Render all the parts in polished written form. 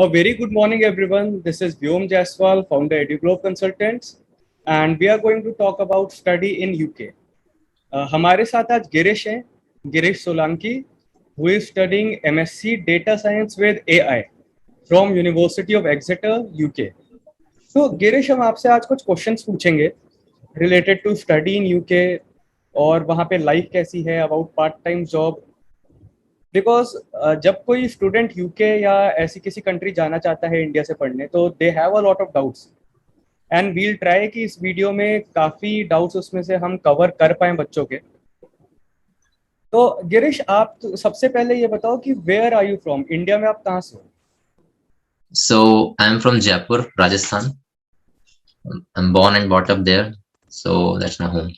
A very good morning, everyone. This is Vyom Jaiswal, founder EduGlobe Consultants, and we are going to talk about study in UK. हमारे साथ आज गिरीश हैं, Girish Solanki, who is studying MSc Data Science with AI from University of Exeter, UK. तो गिरीश, हम आपसे आज कुछ questions पूछेंगे related to study in UK और वहाँ पे लाइफ कैसी है, about part time job. Because जब कोई स्टूडेंट यूके या ऐसी किसी कंट्री जाना चाहता है इंडिया से पढ़ने, तो they have a lot of doubts and we'll try कि इस वीडियो में काफ़ी डाउट्स उसमें से हम कवर कर पाएँ बच्चों के। तो गिरीश, आप सबसे पहले ये बताओ कि where are you from, India में आप कहाँ से हो? So I'm from Jaipur, Rajasthan. I'm born and brought up there, so that's my home.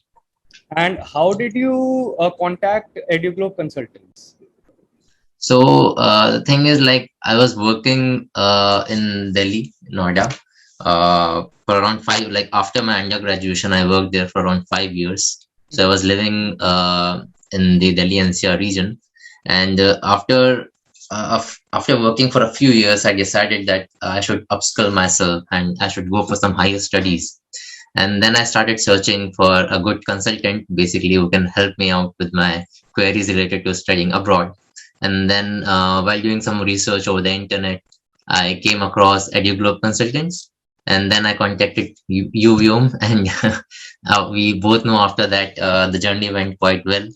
And how did you contact EduGlobe Consultants? So the thing is, like, I was working in Delhi, Noida, for around like after my undergraduation, I worked there for around 5 years. So I was living in the Delhi NCR region, and after working for a few years, I decided that I should upskill myself and I should go for some higher studies. And then I started searching for a good consultant, basically, who can help me out with my queries related to studying abroad. And then while doing some research over the internet, I came across EduGlobe Consultants. And then I contacted you, Vyom, and we both know after that the journey went quite well.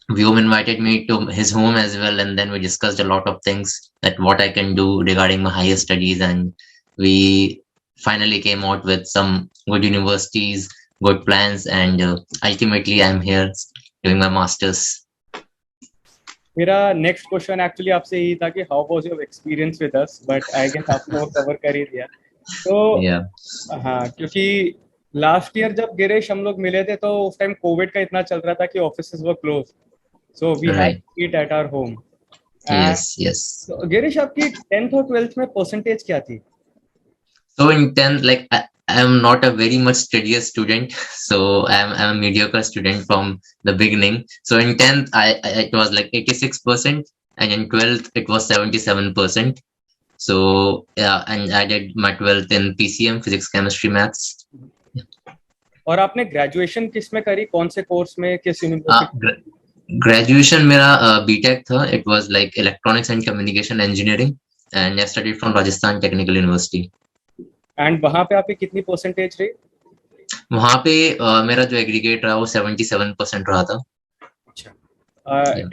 Vyom invited me to his home as well, and then we discussed a lot of things that what I can do regarding my higher studies, and we finally came out with some good universities, good plans, and ultimately I'm here doing my masters. मेरा next question actually आपसे यही था कि how was your experience with us, but I guess आपने वो cover कर ही दिया। तो हाँ, क्योंकि लास्ट ईयर जब गिरीश हम लोग मिले थे तो उस टाइम कोविड का इतना चल रहा था कि offices were close, so we had to meet at our home. Yes. तो गिरीश, आपकी 10th और 12th में परसेंटेज क्या थी? So in 10th, like I am not a very much studious student, so I'm a mediocre student from the beginning. So in 10th, it was like 86%, and in 12th it was 77%. So yeah, and I did my 12th in PCM, physics, chemistry, maths. और आपने graduation किस में करी, कौन से course में, किस university? Graduation मेरा बीटेक था. It was like electronics and communication engineering, and I studied from Rajasthan Technical University. And वहां पे आपकी कितनी परसेंटेज रही? वहां पे मेरा जो एग्रीगेट रहा वो 77% रहा था. अच्छा.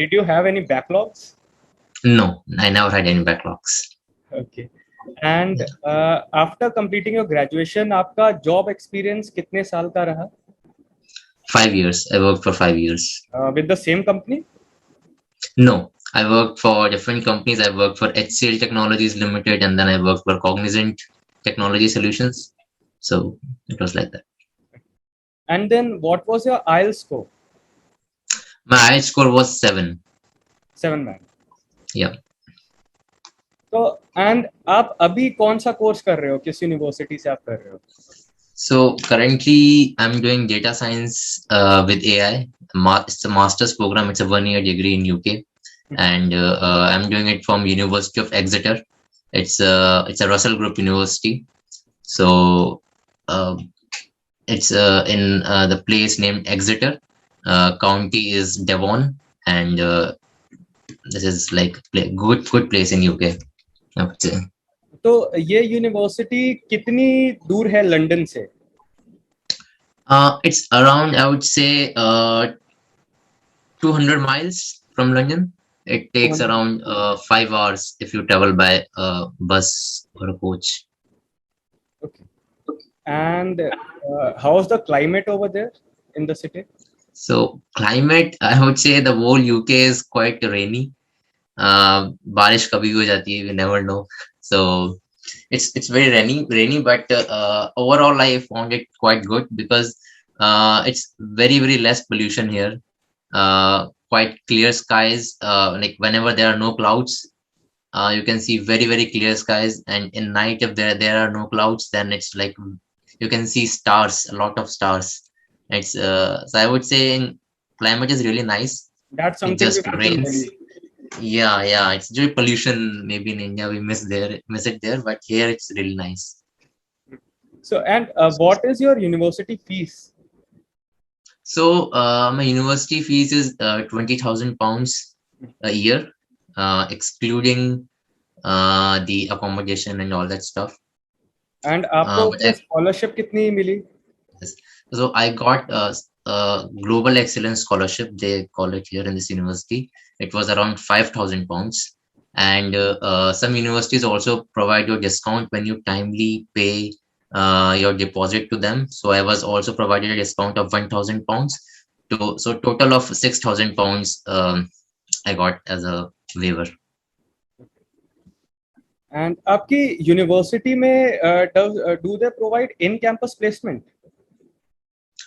Did you have any backlogs? No, I never had any backlogs. Okay. And after completing your graduation, आपका job experience कितने साल का रहा? 5 years. I worked for 5 years. With the same company? No, I worked for different companies. I worked for HCL Technologies Limited, and then I worked for Cognizant Technology Solutions. So it was like that. And then what was your IELTS score? My IELTS score was 7. 7 man. Yeah. तो and आप अभी कौन सा course कर रहे हो, किस university से आप कर रहे हो? So currently I'm doing data science with AI. It's a master's program. It's a 1-year degree in UK, and I'm doing it from University of Exeter. It's a Russell Group University. So it's in the place named Exeter. County is Devon, and this is like good place in UK, I would say. तो ये university कितनी दूर है London से? It's around, I would say, 200 miles from London. It takes around 5 hours if you travel by bus or a coach. Okay. And how's the climate over there in the city? So climate, I would say the whole UK is quite rainy. बारिश कभी हो जाती है, we never know. So it's very rainy, but overall I found it quite good because it's very less pollution here. Quite clear skies. Like whenever there are no clouds, you can see very clear skies, and in night if there are no clouds, then it's like you can see stars, a lot of stars. It's so I would say climate is really nice. That's something it just rains. Yeah. It's due to pollution. Maybe in India we miss it there, but here it's really nice. So, and what is your university fees? So my university fees is 20,000 pounds a year, excluding the accommodation and all that stuff. And आपको But उसमें scholarship कितनी मिली? yes. So I got a global excellence scholarship. They call it here in this university. It was around 5,000 pounds. And some universities also provide you a discount when you timely pay your deposit to them. So I was also provided a discount of 1,000 pounds. So total of 6,000 pounds I got as a waiver. And आपकी university में do they provide in-campus placement?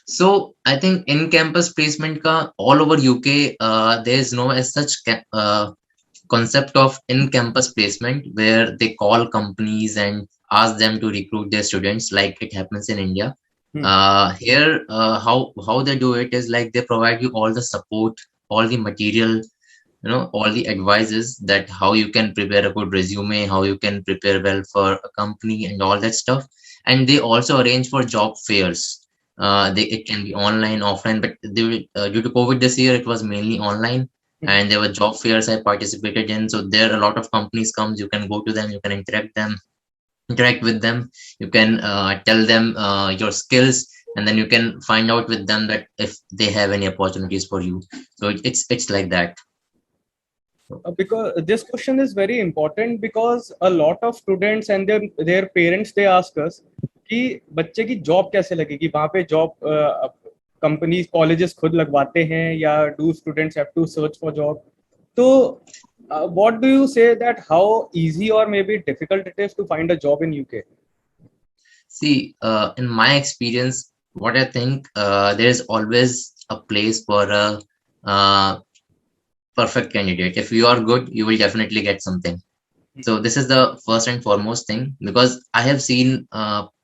So I think in-campus placement ka all over UK, there is no as such concept of in-campus placement where they call companies and ask them to recruit their students like it happens in India. Here, how they do it is like they provide you all the support, all the material, all the advices that how you can prepare a good resume, how you can prepare well for a company and all that stuff. And they also arrange for job fairs. It can be online, offline, but due to COVID this year, it was mainly online. And there were job fairs I participated in. So there a lot of companies comes, you can go to them, you can interact with them, you can tell them your skills, and then you can find out with them that if they have any opportunities for you. So it's like that. Because this question is very important because a lot of students and their parents they ask us कि बच्चे की job कैसे लगेगी वहाँ पे job companies colleges खुद लगवाते हैं या do students have to search for job तो what do you say that how easy or maybe difficult it is to find a job in UK? See, in my experience, what I think, there is always a place for a perfect candidate. If you are good, you will definitely get something. So this is the first and foremost thing, because I have seen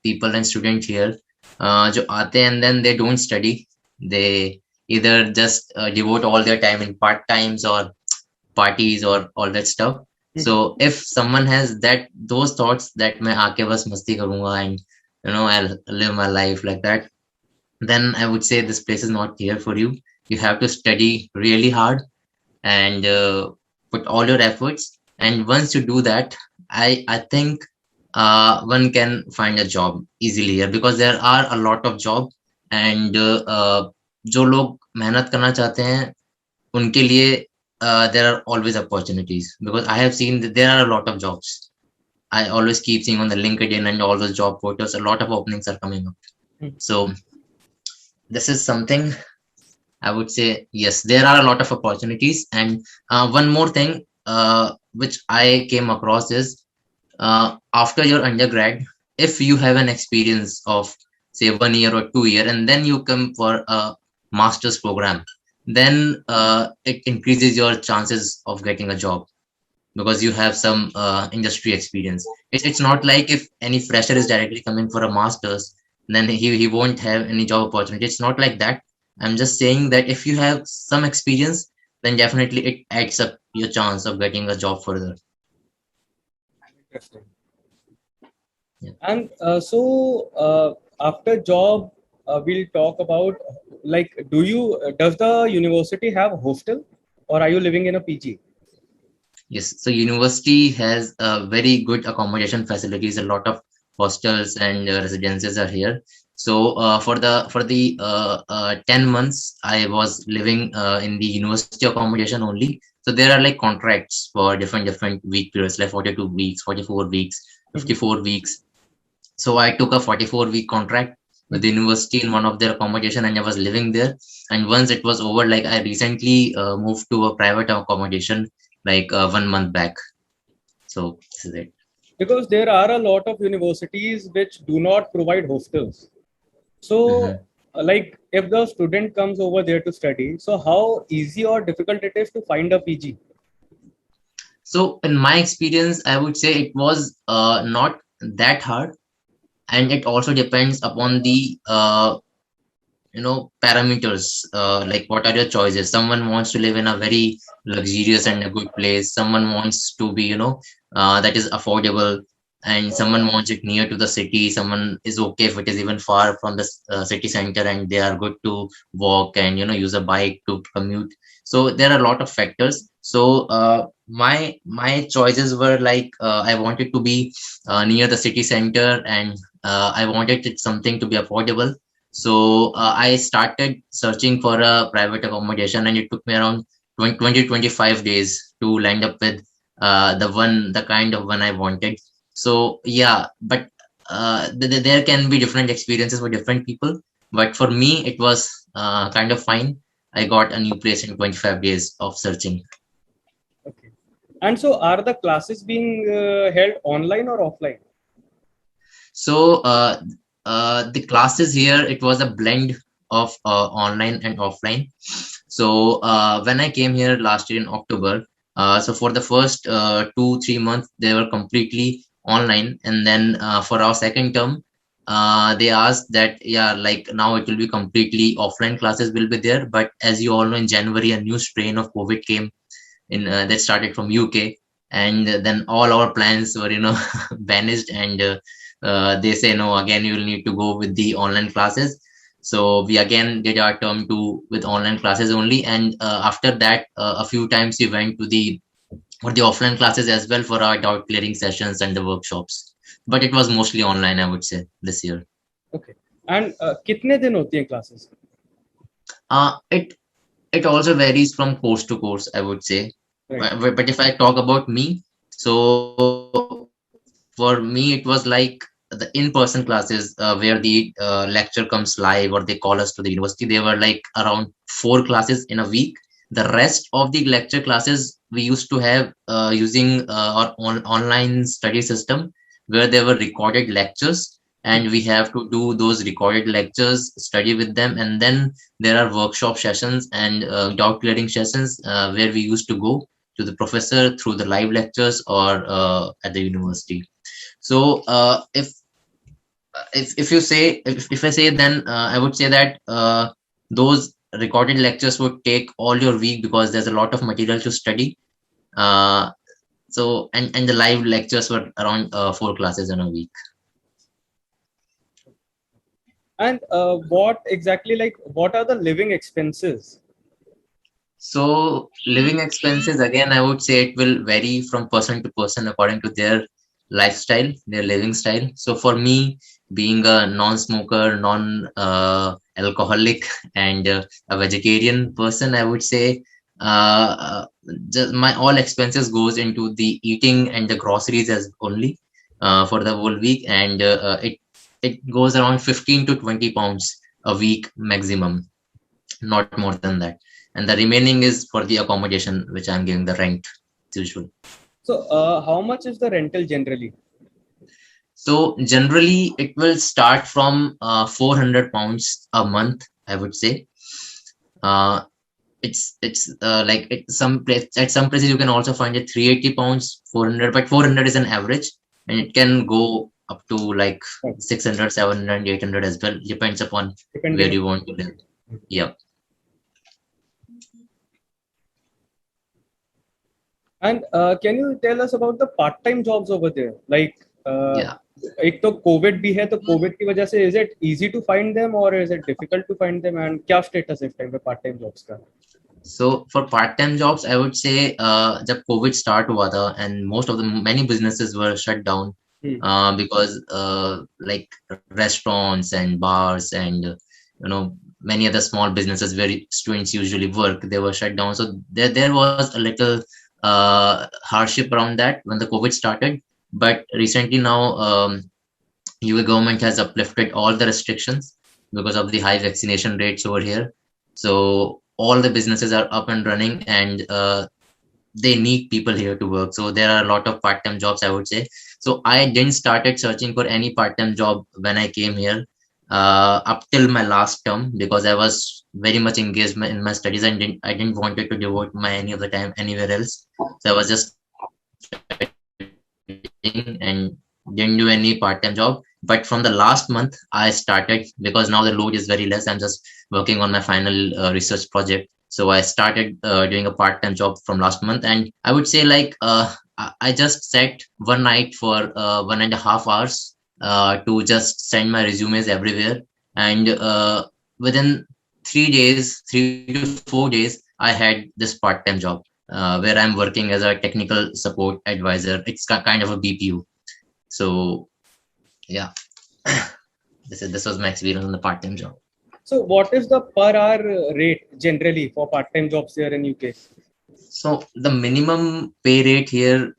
people and students here जो आते हैं and then they don't study. They either just devote all their time in part times or parties or all that stuff. So if someone has those thoughts that मैं आके बस मस्ती करूंगा and I'll live my life like that, then I would say this place is not here for you. You have to study really hard and put all your efforts. And once you do that, I think one can find a job easily here, because there are a lot of job. And जो लोग मेहनत करना चाहते हैं उनके लिए there are always opportunities, because I have seen that there are a lot of jobs. I always keep seeing on the LinkedIn and all those job portals, a lot of openings are coming up. So this is something I would say, yes, there are a lot of opportunities. And one more thing which I came across is after your undergrad, if you have an experience of say 1 year or 2 year, and then you come for a master's program, then it increases your chances of getting a job, because you have some industry experience. It's not like if any fresher is directly coming for a master's, then he won't have any job opportunity. It's not like that. I'm just saying that if you have some experience, then definitely it adds up your chance of getting a job further. Interesting. Yeah. And so after job, we'll talk about like, does the university have hostel or are you living in a PG? Yes, so university has very good accommodation facilities. A lot of hostels and residences are here. So for the 10 months, I was living in the university accommodation only. So there are like contracts for different week periods, like 42 weeks, 44 weeks, 54 weeks. So I took a 44-week contract with the university in one of their accommodation, and I was living there. And once it was over, like I recently moved to a private accommodation like 1 month back. So this is it. Because there are a lot of universities which do not provide hostels. So like if the student comes over there to study, so how easy or difficult it is to find a PG? So in my experience, I would say it was not that hard. And it also depends upon the parameters, like what are your choices. Someone wants to live in a very luxurious and a good place, someone wants to be that is affordable, and someone wants it near to the city, someone is okay if it is even far from the city center and they are good to walk and use a bike to commute. So there are a lot of factors. So my choices were like, I wanted to be near the city center, and I wanted it something to be affordable. So I started searching for a private accommodation, and it took me around 20 25 days to land up with the kind of one I wanted. So yeah, but there can be different experiences for different people. But for me, it was kind of fine. I got a new place in 25 days of searching. Okay. And so, are the classes being held online or offline? So the classes here, it was a blend of online and offline. So when I came here last year in October, so for the first 2 3 months they were completely online, and then for our second term, they asked that, yeah, like now it will be completely offline classes will be there. But as you all know, in January a new strain of COVID came in, that started from UK, and then all our plans were vanished, and they say no, again you will need to go with the online classes. So we again did our term 2 with online classes only, and after that a few times we went to the offline classes as well for our doubt clearing sessions and the workshops, but it was mostly online, I would say, this year. Okay. And कितने दिन होती हैं classes? It also varies from course to course, I would say. Right. But if I talk about me, so for me it was like the in-person classes, where the lecture comes live or they call us to the university. They were like around 4 classes in a week. The rest of the lecture classes we used to have using our online study system, where there were recorded lectures, and we have to do those recorded lectures, study with them, and then there are workshop sessions and doubt clearing sessions, where we used to go to the professor through the live lectures or at the university. So if you say, if I say, then I would say that those recorded lectures would take all your week because there's a lot of material to study. So and the live lectures were around 4 classes in a week. And what exactly, like, what are the living expenses? So living expenses, again, I would say it will vary from person to person according to their lifestyle, their living style. So for me, being a non-smoker, non-alcoholic, and a vegetarian person, I would say just my all expenses goes into the eating and the groceries as only for the whole week, and it goes around 15 to 20 pounds a week maximum, not more than that. And the remaining is for the accommodation, which I'm giving the rent as usual. So, how much is the rental generally? So generally, it will start from 400 pounds a month, I would say. It's like at some places you can also find it 380 pounds, 400, but 400 is an average, and it can go up to like 600, 700, 800 as well. Depends upon where you want to live. Yeah. And can you tell us about the part-time jobs over there? Like, Yeah. एक तो Covid भी है, तो Covid की वजह से is it easy to find them or is it difficult to find them, and क्या status है इस टाइम पे part-time jobs का? So for part-time jobs, I would say जब COVID start हुआ था and many businesses were shut down because like restaurants and bars and many other small businesses where students usually work, they were shut down. So there was a little hardship around that when the COVID started. But recently now, UA government has uplifted all the restrictions because of the high vaccination rates over here. So all the businesses are up and running, and they need people here to work. So there are a lot of part-time jobs, I would say. So I didn't started searching for any part-time job when I came here up till my last term, because I was very much engaged in my studies and I didn't wanted to devote my any of the time anywhere else. So I was just studying and didn't do any part-time job. But from the last month, I started, because now the load is very less. I'm just working on my final research project. So I started doing a part-time job from last month. And I would say like I just sat one night for 1.5 hours to just send my resumes everywhere. And within 3 days, 3 to 4 days, I had this part-time job where I'm working as a technical support advisor. It's kind of a BPU. So yeah, this was my experience on the part-time job. So what is the per hour rate generally for part-time jobs here in UK? So the minimum pay rate here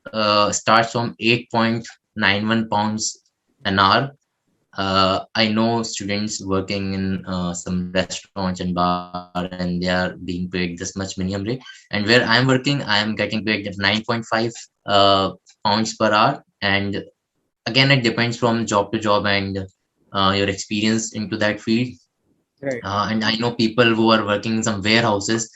starts from 8.91 pounds an hour. I know students working in some restaurants and bar, and they are being paid this much minimum rate. And where I'm working, I am getting paid at 9.5 pounds per hour. And again, it depends from job to job and your experience into that field. Right. And I know people who are working in some warehouses.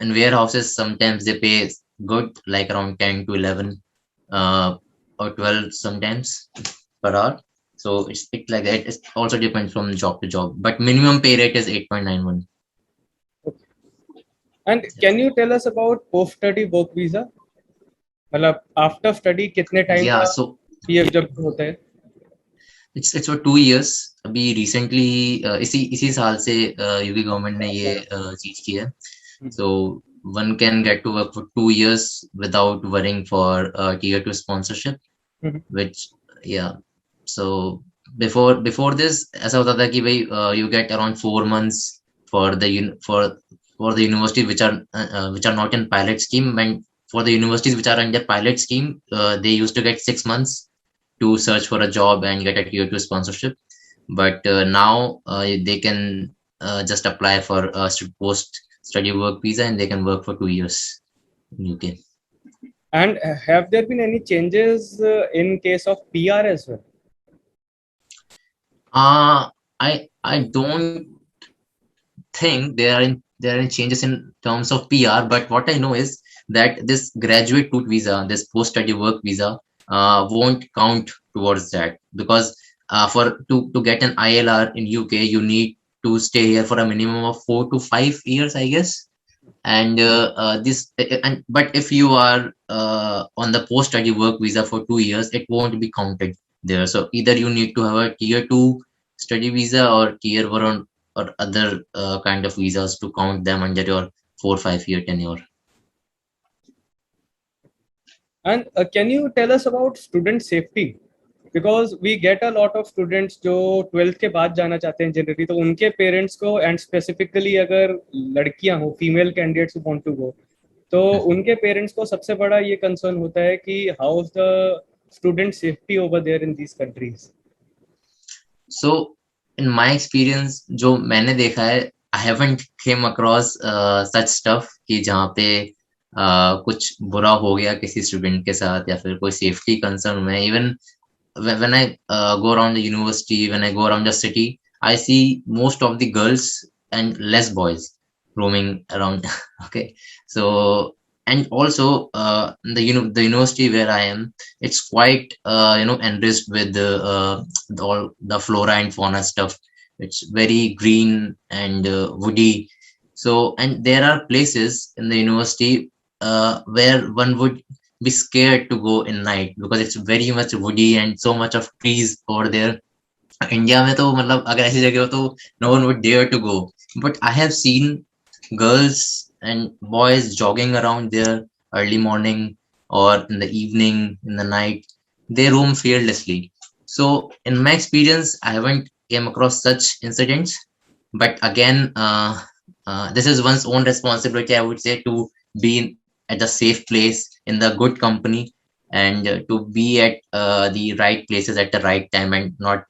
In warehouses, sometimes they pay good, like around 10 to 11 or 12 sometimes per hour. So it's like that. It also depends from job to job. But minimum pay rate is 8.91. Okay. And can you tell us about post-study work visa? मतलब after study कितने time Yeah, का so PF जब होता है? it's for 2 years. अभी recently इसी साल से यूपी गवर्नमेंट ने ये चीज की है. So one can get to work for 2 years without worrying for tier 2 sponsorship, which yeah. So before this ऐसा होता था कि भाई you get around 4 months for the for the universities which are not in pilot scheme, and for the universities which are under pilot scheme, they used to get 6 months to search for a job and get a tier 2 sponsorship. But now they can just apply for a post study work visa, and they can work for 2 years in UK. And have there been any changes in case of PR as well? I don't think there are any changes in terms of PR, but what I know is that this graduate route visa, this post study work visa, won't count towards that, because for to get an ILR in UK, you need to stay here for a minimum of 4 to 5 years, I guess. And but if you are on the post study work visa for 2 years, it won't be counted there. So either you need to have a tier 2 study visa or tier 1 or other kind of visas to count them under your 4 or 5 year tenure. And can you tell us about student safety? Because we get a lot of students जो 12th के बाद जाना चाहते हैं generally, तो उनके parents को, and specifically अगर लड़कियां हो, female candidates who want to go, तो उनके पेरेंट्स को सबसे बड़ा ये कंसर्न होता है कि how is the student safety over there in these countries. So in my experience, जो मैंने देखा है, I haven't came across such stuff कि जहाँ पे कुछ बुरा हो गया किसी स्टूडेंट के साथ या फिर कोई सेफ्टी कंसर्न में. Even when I go around the university, when I go around the city, I see most of the girls and less boys roaming around. Okay, so and also the university where I am, it's quite enriched with all the flora and fauna stuff. It's very green and woody. So, and there are places in the university where one would be scared to go in night because it's very much woody and so much of trees over there. India में तो मतलब अगर ऐसी जगह हो तो no one would dare to go. But I have seen girls and boys jogging around there early morning or in the evening, in the night. They roam fearlessly. So in my experience, I haven't came across such incidents. But again, this is one's own responsibility, I would say, to be at a safe place in the good company and to be at the right places at the right time and not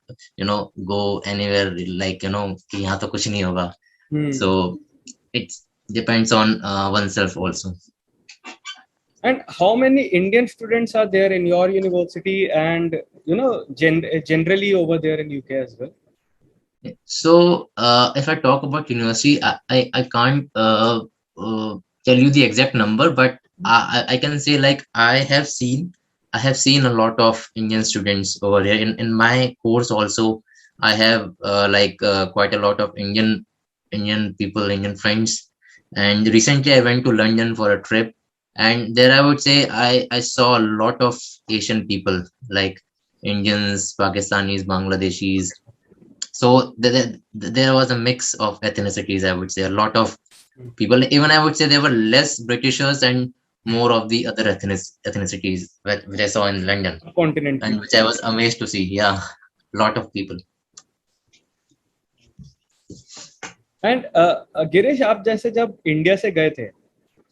go anywhere like कि यहाँ तो कुछ नहीं होगा. So it depends on oneself also. And how many Indian students are there in your university and generally over there in UK as well? So if I talk about university, I can't tell you the exact number, but I can say like I have seen I have seen a lot of Indian students over here. In my course also, I have quite a lot of Indian people, Indian friends. And recently I went to London for a trip, and there I would say I saw a lot of Asian people like Indians, Pakistanis, Bangladeshis. So there was a mix of ethnicities, I would say. A lot of people, even I would say there were less Britishers and more of the other ethnicities which I saw in London, Continent and people. which I was amazed to see. Yeah, lot of people. And Girish, आप जैसे जब India से गए थे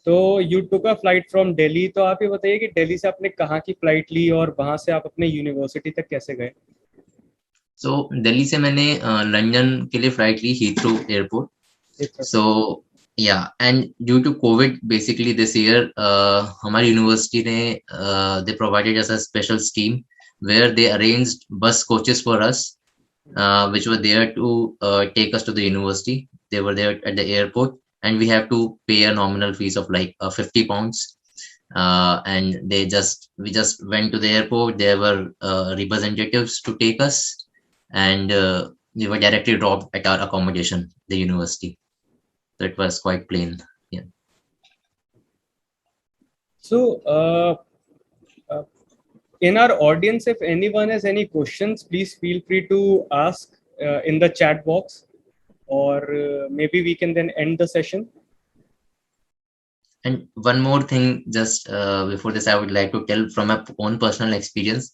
तो you took a flight from Delhi, तो आप ये बताइए कि दिल्ली से आपने कहाँ की फ्लाइट ली और वहां से आप अपने यूनिवर्सिटी तक कैसे गए? So दिल्ली से मैंने लंदन के लिए फ्लाइट ली Heathrow airport. So yeah, and due to COVID, basically this year, हमारी यूनिवर्सिटी ने they provided us a special scheme where they arranged bus coaches for us, which were there to take us to the university. They were there at the airport, and we have to pay a nominal fees of like £50. And we just went to the airport. There were representatives to take us, and we were directly dropped at our accommodation, the university. So it was quite plain. Yeah. So in our audience, if anyone has any questions, please feel free to ask in the chat box, or maybe we can then end the session. And one more thing, just before this, I would like to tell from my own personal experience.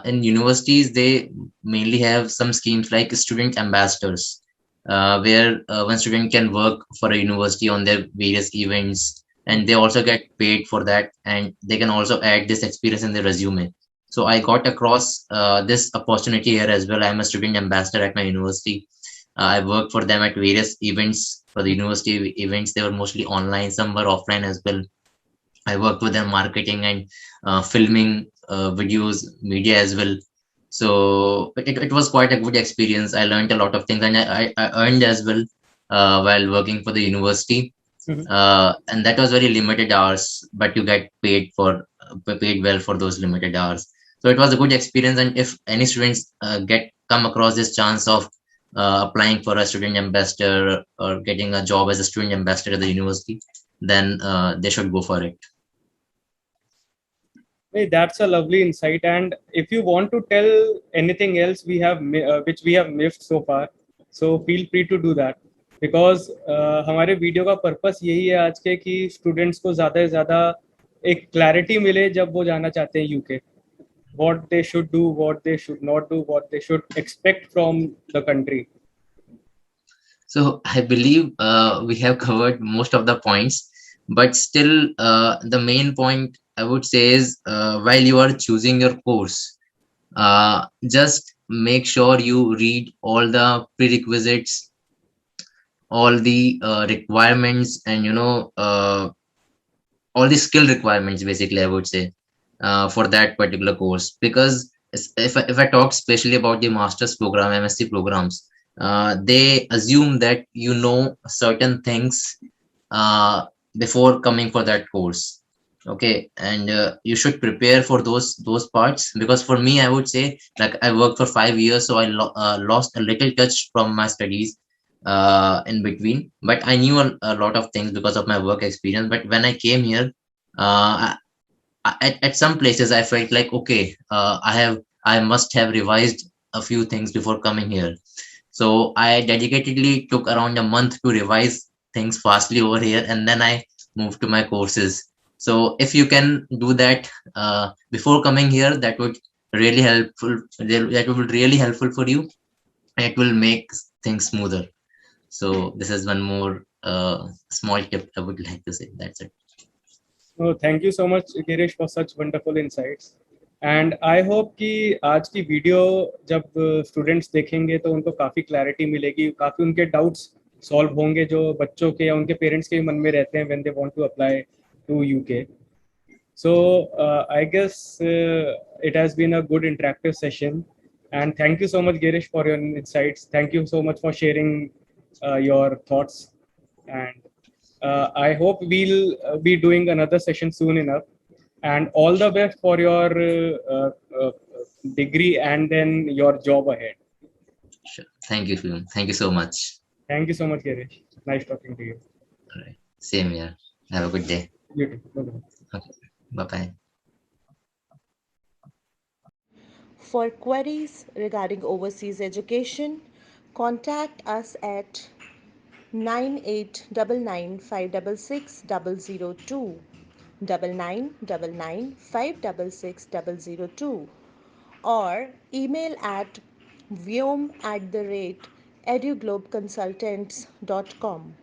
In universities, they mainly have some schemes like student ambassadors, where one student can work for a university on their various events, and they also get paid for that, and they can also add this experience in their resume. So I got across this opportunity here as well. I'm a student ambassador at my university. I worked for them at various events for the university events. They were mostly online, some were offline as well. I worked with them marketing and filming videos, media as well. So it was quite a good experience. I learned a lot of things, and I earned as well while working for the university. And that was very limited hours, but you get paid well for those limited hours. So it was a good experience. And if any students come across this chance of applying for a student ambassador or getting a job as a student ambassador at the university, then they should go for it. Hey, that's a lovely insight. And if you want to tell anything else which we have missed so far, so feel free to do that. Because हमारे video का purpose यही है आज के कि students को ज़्यादा से ज़्यादा एक क्लैरिटी मिले जब वो जाना चाहते हैं UK. What they should do, what they should not do, what they should expect from the country. So I believe we have covered most of the points, but still the main point I would say is while you are choosing your course, just make sure you read all the prerequisites, all the requirements, and all the skill requirements, basically I would say, for that particular course. Because if I talk especially about the master's program, MSc programs, they assume that you know certain things before coming for that course. Okay, and you should prepare for those parts. Because for me, I would say, like, I worked for 5 years, so I lost a little touch from my studies in between, but I knew a lot of things because of my work experience. But when I came here, at some places I felt like, okay, I must have revised a few things before coming here. So I dedicatedly took around a month to revise things fastly over here, and then I moved to my courses. So if you can do that before coming here, that would really helpful. That would be really helpful for you, and it will make things smoother. So this is one more small tip I would like to say. That's it. Oh, thank you so much, Girish, for such wonderful insights. And I hope कि आज की video जब students देखेंगे तो उनको काफ़ी clarity मिलेगी, काफ़ी उनके डाउट्स सॉल्व होंगे जो बच्चों के या उनके पेरेंट्स के मन में रहते हैं when they want to apply to UK. So I guess it has been a good interactive session, and thank you so much, Girish, for your insights. Thank you so much for sharing your thoughts, and I hope we'll be doing another session soon enough. and all the best for your degree and then your job ahead. Sure. Thank you, Film. Thank you so much. Thank you so much, Girish. Nice talking to you. All right. Same here. Have a good day. You too. Bye-bye. Okay. Bye bye. For queries regarding overseas education, contact us at 9899566002 9999566002 or email at vyom@eduglobeconsultants.com.